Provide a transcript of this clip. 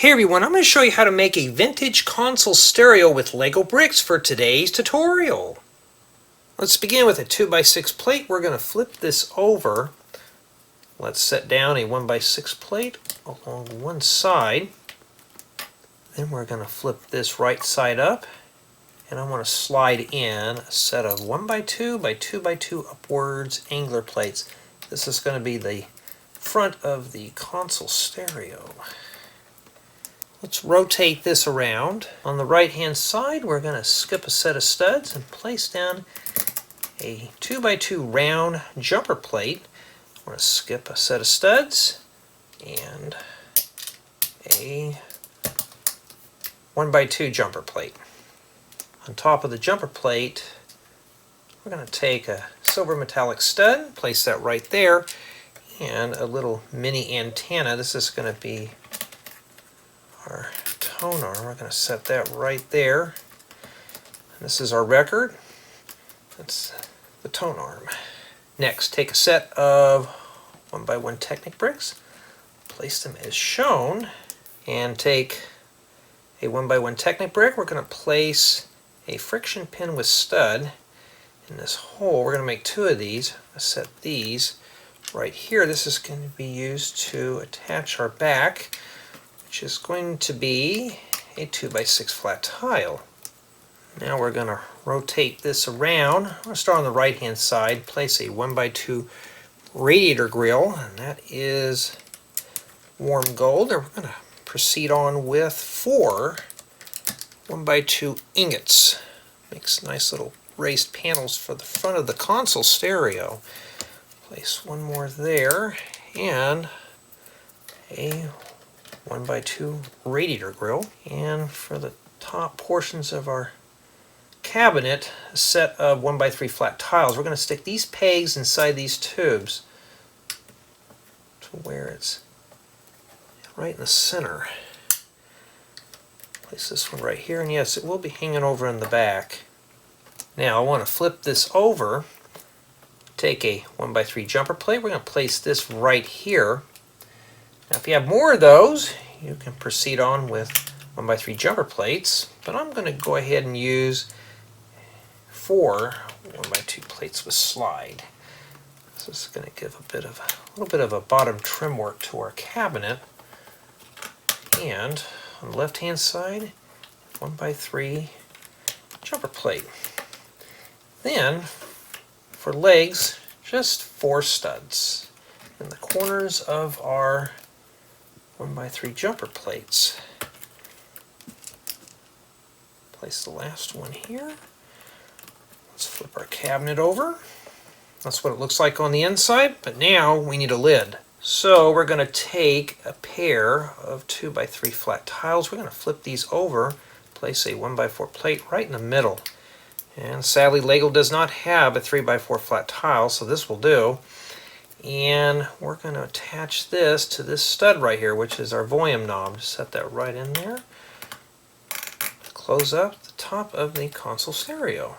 Hey everyone, I'm going to show you how to make a vintage console stereo with Lego bricks for today's tutorial. Let's begin with a 2x6 plate. We're going to flip this over. Let's set down a 1x6 plate along one side. Then we're going to flip this right side up. And I want to slide in a set of 1x2 by 2x2 upwards angler plates. This is going to be the front of the console stereo. Let's rotate this around. On the right hand side, we're going to skip a set of studs and place down a 2x2 round jumper plate. We're going to skip a set of studs and a 1x2 jumper plate. On top of the jumper plate, we're going to take a silver metallic stud, place that right there, and a little mini antenna. This is going to be our tone arm. We're going to set that right there. This is our record. That's the tone arm. Next, take a set of 1x1 Technic bricks, place them as shown, and take a 1x1 Technic brick. We're going to place a friction pin with stud in this hole. We're going to make two of these. I'll set these right here. This is going to be used to attach our back, which is going to be a 2x6 flat tile. Now we're going to rotate this around. I'm going to start on the right hand side, place a 1x2 radiator grill, and that is warm gold. And we're going to proceed on with 4 1x2 ingots. Makes nice little raised panels for the front of the console stereo. Place one more there, and a 1x2 radiator grill. And for the top portions of our cabinet, a set of 1x3 flat tiles. We're going to stick these pegs inside these tubes to where it's right in the center. Place this one right here, and yes, it will be hanging over in the back. Now I want to flip this over, take a 1x3 jumper plate. We're going to place this right here. Now if you have more of those, you can proceed on with 1x3 jumper plates, but I'm going to go ahead and use 4 1x2 plates with slide. So this is going to give a little bit of a bottom trim work to our cabinet. And on the left hand side, 1x3 jumper plate. Then for legs, just 4 studs in the corners of our 1x3 jumper plates. Place the last one here. Let's flip our cabinet over. That's what it looks like on the inside, but now we need a lid. So we're going to take a pair of 2x3 flat tiles. We're going to flip these over, place a 1x4 plate right in the middle. And sadly, Lego does not have a 3x4 flat tile, so this will do. And we're going to attach this to this stud right here, which is our volume knob. Set that right in there. Close up the top of the console stereo.